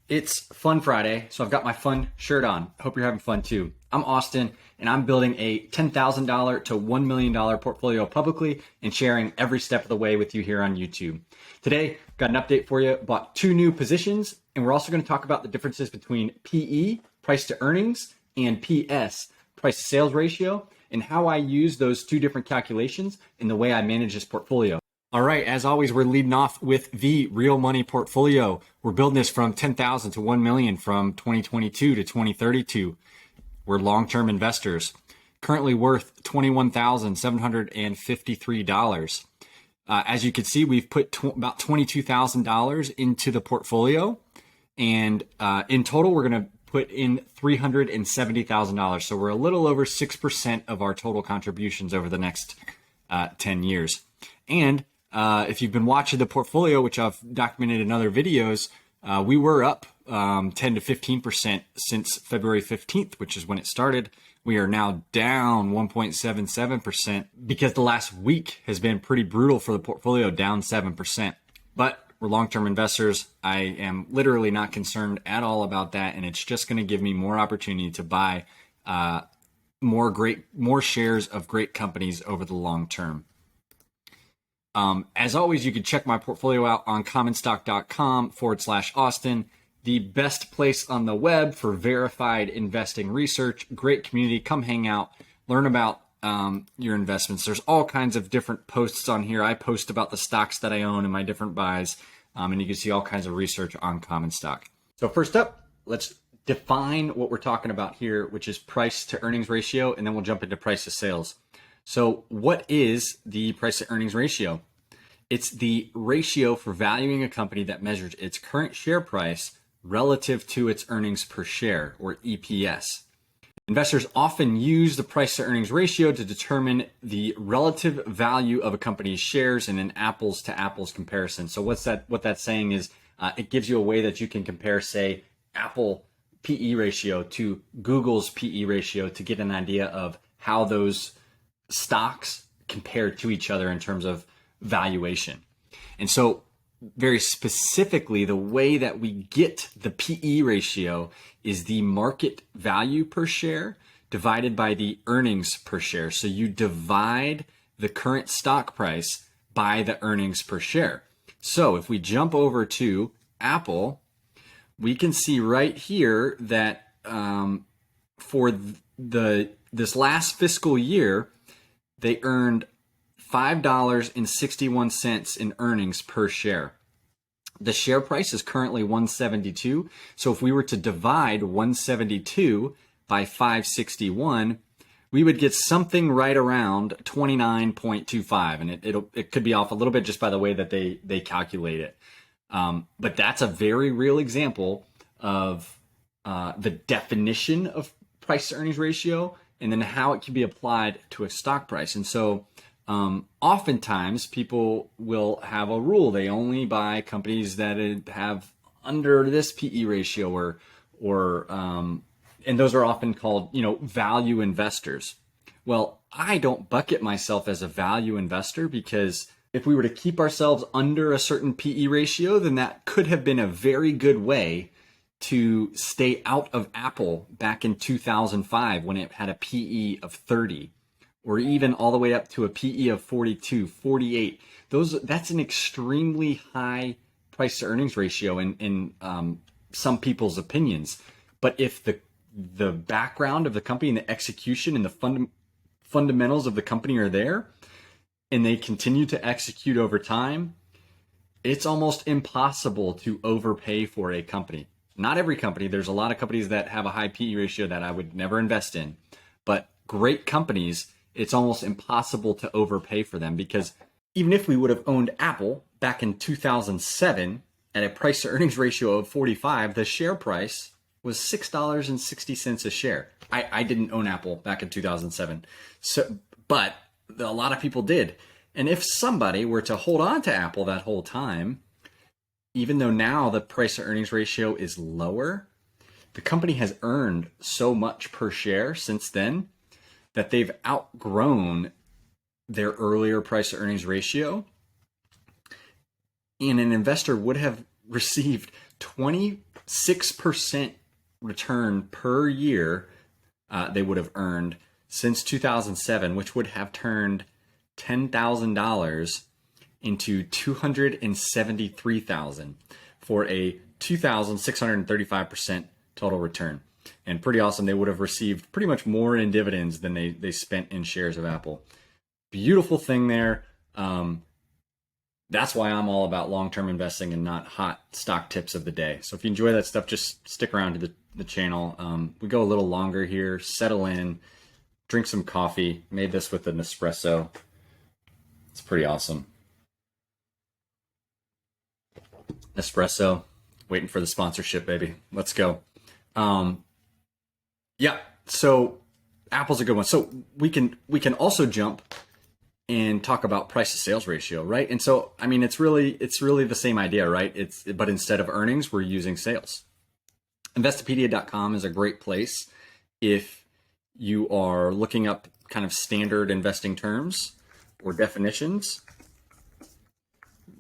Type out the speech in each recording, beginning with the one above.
It's Fun Friday, so I've got my fun shirt on. Hope you're having fun too. I'm Austin, and I'm building a $10,000 to $1 million portfolio publicly and sharing every step of the way with you here on YouTube. Today, got an update for you. Bought 2 new positions, and we're also going to talk about the differences between PE, price to earnings, and PS, price to sales ratio, and how I use those 2 different calculations in the way I manage this portfolio. All right, as always, we're leading off with the real money portfolio. We're building this from 10,000 to 1 million from 2022 to 2032. We're long-term investors, currently worth $21,753. As you can see, we've put about $22,000 into the portfolio, and in total, we're going to put in $370,000. So we're a little over 6% of our total contributions over the next 10 years. And if you've been watching the portfolio, which I've documented in other videos, we were up 10 to 15% since February 15th, which is when it started. We are now down 1.77% because the last week has been pretty brutal for the portfolio, down 7%. But we're long-term investors. I am literally not concerned at all about that, and it's just going to give me more opportunity to buy more shares of great companies over the long term. As always, you can check my portfolio out on commonstock.com/Austin, the best place on the web for verified investing research. Great community. Come hang out, learn about your investments. There's all kinds of different posts on here. I post about the stocks that I own and my different buys, and you can see all kinds of research on Common Stock. So first up, let's define what we're talking about here, which is price to earnings ratio, and then we'll jump into price to sales. So what is the price to earnings ratio? It's the ratio for valuing a company that measures its current share price relative to its earnings per share, or EPS. Investors often use the price to earnings ratio to determine the relative value of a company's shares in an apples to apples comparison. So what that's saying is it gives you a way that you can compare, say, Apple PE ratio to Google's PE ratio to get an idea of how those stocks compare to each other in terms of valuation. And so very specifically, the way that we get the PE ratio is the market value per share divided by the earnings per share. So you divide the current stock price by the earnings per share. So if we jump over to Apple, we can see right here that for this last fiscal year, they earned $5.61 in earnings per share. The share price is currently 172. So if we were to divide 172 by 561, we would get something right around 29.25. And it could be off a little bit just by the way that they calculate it. But that's a very real example of the definition of price to earnings ratio and then how it can be applied to a stock price. And so oftentimes people will have a rule. They only buy companies that have under this PE ratio or and those are often called, value investors. Well, I don't bucket myself as a value investor because if we were to keep ourselves under a certain PE ratio, then that could have been a very good way to stay out of Apple back in 2005 when it had a PE of 30. Or even all the way up to a PE of 42, 48. That's an extremely high price to earnings ratio in some people's opinions. But if the background of the company and the execution and the fundamentals of the company are there, and they continue to execute over time, it's almost impossible to overpay for a company. Not every company. There's a lot of companies that have a high PE ratio that I would never invest in. But great companies, it's almost impossible to overpay for them because even if we would have owned Apple back in 2007 at a price to earnings ratio of 45, the share price was $6.60 a share. I didn't own Apple back in 2007, but a lot of people did. And if somebody were to hold on to Apple that whole time, even though now the price to earnings ratio is lower, the company has earned so much per share since then that they've outgrown their earlier price to earnings ratio. And an investor would have received 20 6% return per year they would have earned since 2007, which would have turned $10,000 into $273,000 for a 2,635% total return. And pretty awesome. They would have received pretty much more in dividends than they spent in shares of Apple. Beautiful thing there. That's why I'm all about long-term investing and not hot stock tips of the day. So if you enjoy that stuff, just stick around to the channel. We go a little longer here, settle in, drink some coffee. Made this with an espresso. It's pretty awesome. Espresso, waiting for the sponsorship, baby. Let's go. Yeah, so Apple's a good one. So we can also jump and talk about price to sales ratio, right? And so, I mean, it's really the same idea, right? But instead of earnings, we're using sales. Investopedia.com is a great place if you are looking up kind of standard investing terms or definitions.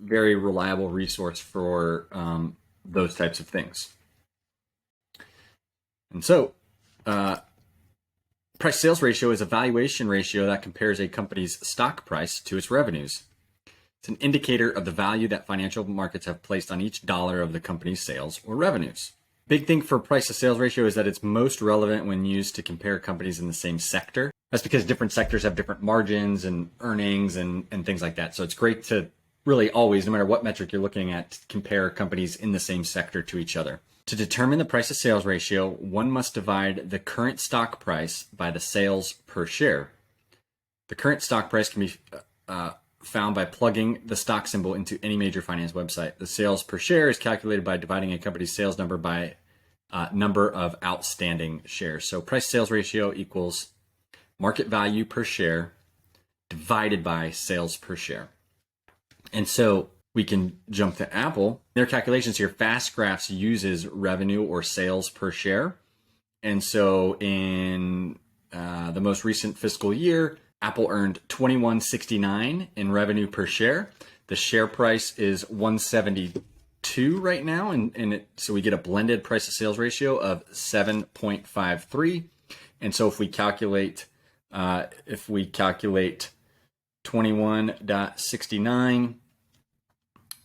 Very reliable resource for those types of things. And so, price sales ratio is a valuation ratio that compares a company's stock price to its revenues. It's an indicator of the value that financial markets have placed on each dollar of the company's sales or revenues. Big thing for price to sales ratio is that it's most relevant when used to compare companies in the same sector. That's because different sectors have different margins and earnings and things like that. So it's great to really always, no matter what metric you're looking at, compare companies in the same sector to each other. To determine the price to sales ratio, one must divide the current stock price by the sales per share. The current stock price can be found by plugging the stock symbol into any major finance website. The sales per share is calculated by dividing a company's sales number by number of outstanding shares. So price sales ratio equals market value per share divided by sales per share. And so we can jump to Apple. Their calculations here, FastGraphs uses revenue or sales per share. And so in the most recent fiscal year, Apple earned $21.69 in revenue per share. The share price is $172 right now. So we get a blended price to sales ratio of 7.53. And so if we calculate 21.69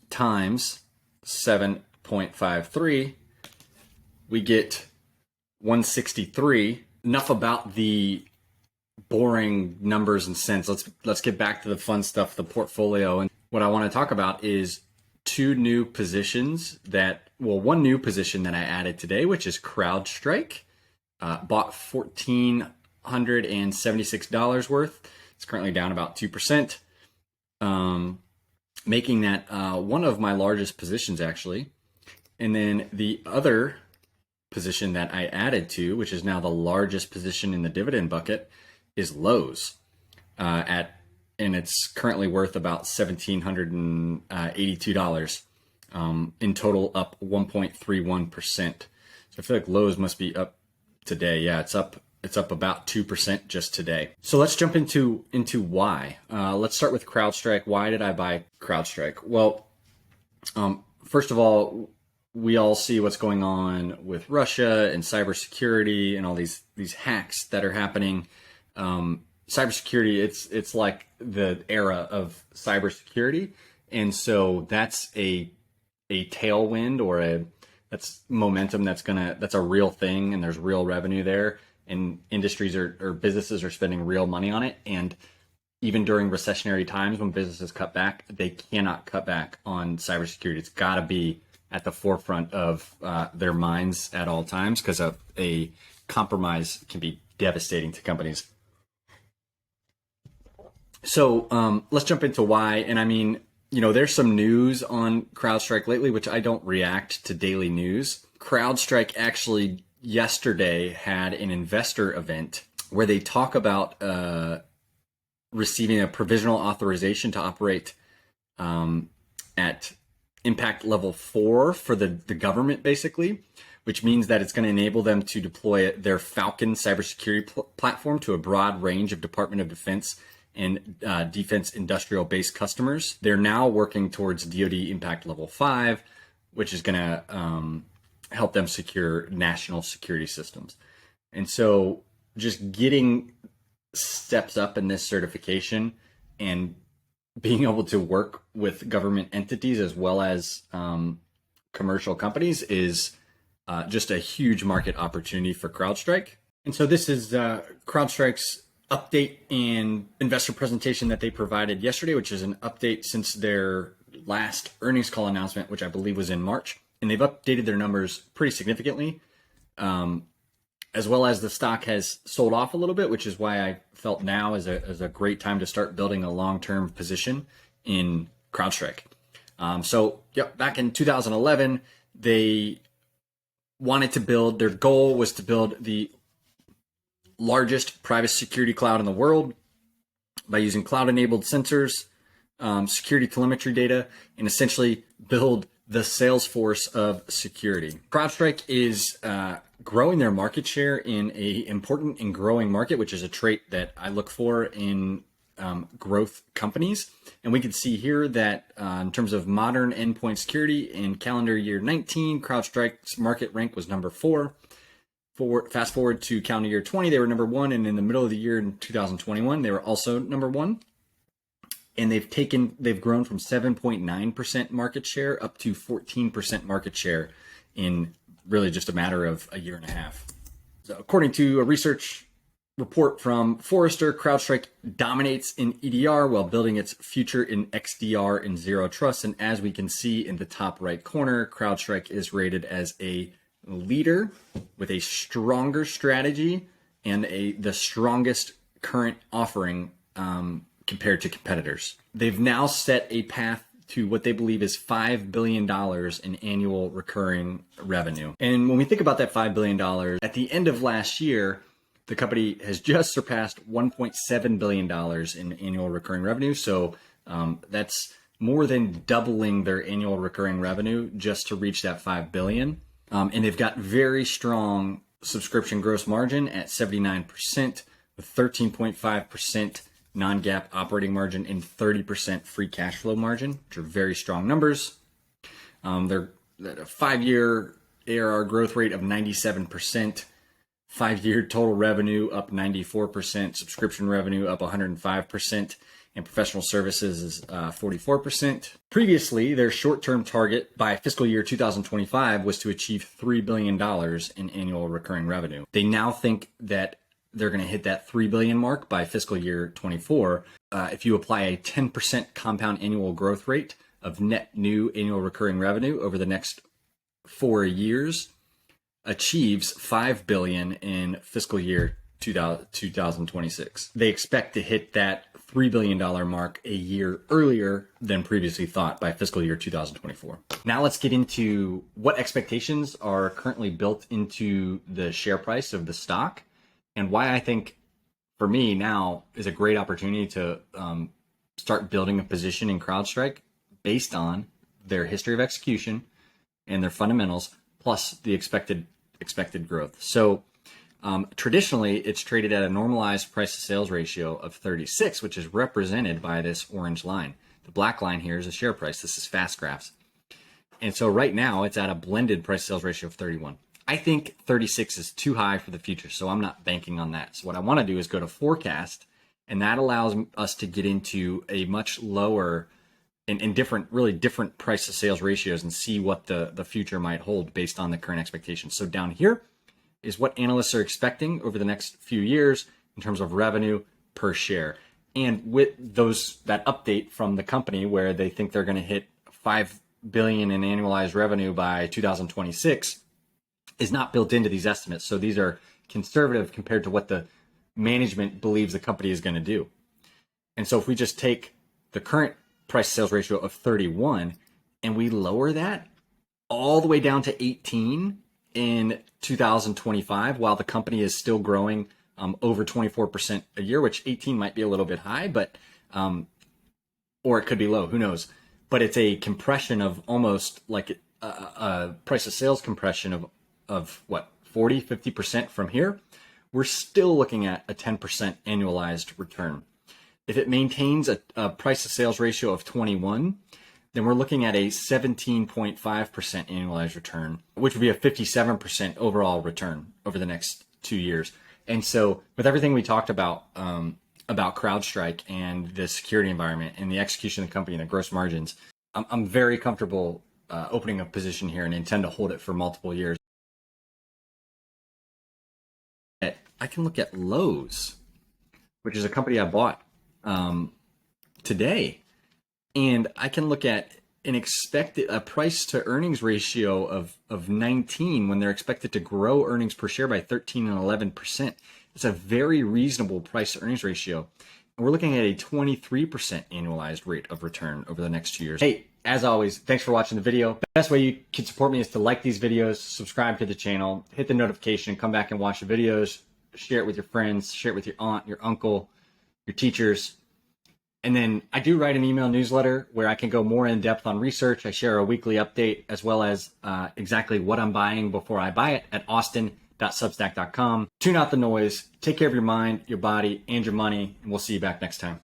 times 7.53, we get 163. Enough about the boring numbers and cents. Let's get back to the fun stuff, the portfolio. And what I want to talk about is one new position that I added today, which is Crowdstrike. Bought $1,476 worth. It's currently down about 2%. Making that one of my largest positions, actually. And then the other position that I added to, which is now the largest position in the dividend bucket, is Lowe's. And it's currently worth about $1,782. In total, up 1.31%. So I feel like Lowe's must be up today. Yeah, it's up about 2% just today. So let's jump into why. Let's start with CrowdStrike. Why did I buy CrowdStrike? Well, first of all, we all see what's going on with Russia and cybersecurity and all these hacks that are happening. Cybersecurity, it's like the era of cybersecurity, and so that's a tailwind or that's momentum that's a real thing, and there's real revenue there. And industries or businesses are spending real money on it. And even during recessionary times when businesses cut back, they cannot cut back on cybersecurity. It's got to be at the forefront of their minds at all times, because a compromise can be devastating to companies. So let's jump into why. And I mean, there's some news on CrowdStrike lately, which I don't react to daily news. CrowdStrike actually yesterday had an investor event where they talk about receiving a provisional authorization to operate at impact level 4 for the government, basically, which means that it's going to enable them to deploy their Falcon cybersecurity platform to a broad range of Department of Defense and defense industrial base customers. They're now working towards DoD impact level 5, which is going to help them secure national security systems. And so just getting steps up in this certification and being able to work with government entities as well as commercial companies is just a huge market opportunity for CrowdStrike. And so this is CrowdStrike's update and investor presentation that they provided yesterday, which is an update since their last earnings call announcement, which I believe was in March. And they've updated their numbers pretty significantly, as well as the stock has sold off a little bit, which is why I felt now is a great time to start building a long-term position in CrowdStrike. Back in 2011, they wanted to build, their goal was to build the largest private security cloud in the world by using cloud-enabled sensors, security telemetry data, and essentially build the Salesforce of security. CrowdStrike is growing their market share in a important and growing market, which is a trait that I look for in growth companies. And we can see here that in terms of modern endpoint security in calendar year 19, CrowdStrike's market rank was number 4. Fast forward to calendar year 20, they were number 1. And in the middle of the year in 2021, they were also number 1. And they've grown from 7.9% market share up to 14% market share in really just a matter of a year and a half. So according to a research report from Forrester, CrowdStrike dominates in EDR while building its future in XDR and Zero Trust. And as we can see in the top right corner, CrowdStrike is rated as a leader with a stronger strategy and the strongest current offering compared to competitors. They've now set a path to what they believe is $5 billion in annual recurring revenue. And when we think about that $5 billion, at the end of last year, the company has just surpassed $1.7 billion in annual recurring revenue. So that's more than doubling their annual recurring revenue just to reach that $5 billion. And they've got very strong subscription gross margin at 79% with 13.5% non-GAAP operating margin and 30% free cash flow margin, which are very strong numbers. They're at a 5-year ARR growth rate of 97%, 5-year total revenue up 94%, subscription revenue up 105%, and professional services is 44%. Previously, their short-term target by fiscal year 2025 was to achieve $3 billion in annual recurring revenue. They now think that they're going to hit that $3 billion mark by fiscal year 24. If you apply a 10% compound annual growth rate of net new annual recurring revenue over the next 4 years, achieves $5 billion in fiscal year 2026. They expect to hit that $3 billion mark a year earlier than previously thought by fiscal year 2024. Now let's get into what expectations are currently built into the share price of the stock, and why I think, for me now, is a great opportunity to start building a position in CrowdStrike based on their history of execution and their fundamentals, plus the expected growth. So traditionally, it's traded at a normalized price to sales ratio of 36, which is represented by this orange line. The black line here is a share price. This is fast graphs. And so right now, it's at a blended price to sales ratio of 31. I think 36 is too high for the future, so I'm not banking on that. So what I want to do is go to forecast, and that allows us to get into a much lower and really different price to sales ratios and see what the future might hold based on the current expectations. So down here is what analysts are expecting over the next few years in terms of revenue per share. And with that update from the company where they think they're going to hit $5 billion in annualized revenue by 2026, is not built into these estimates. So these are conservative compared to what the management believes the company is going to do. And so if we just take the current price to sales ratio of 31 and we lower that all the way down to 18 in 2025, while the company is still growing over 24% a year, which 18 might be a little bit high, but or it could be low, who knows? But it's a compression of almost like a price to sales compression of what, 40, 50% from here. We're still looking at a 10% annualized return. If it maintains a price to sales ratio of 21, then we're looking at a 17.5% annualized return, which would be a 57% overall return over the next 2 years. And so with everything we talked about CrowdStrike and the security environment and the execution of the company and the gross margins, I'm very comfortable opening a position here and intend to hold it for multiple years. I can look at Lowe's, which is a company I bought today, and I can look at a price to earnings ratio of 19 when they're expected to grow earnings per share by 13 and 11%. It's a very reasonable price to earnings ratio. And we're looking at a 23% annualized rate of return over the next 2 years. Hey, as always, thanks for watching the video. The best way you can support me is to like these videos, subscribe to the channel, hit the notification, come back and watch the videos, share it with your friends, share it with your aunt, your uncle, your teachers. And then I do write an email newsletter where I can go more in depth on research. I share a weekly update as well as exactly what I'm buying before I buy it at austin.substack.com. Tune out the noise, take care of your mind, your body, and your money, and we'll see you back next time.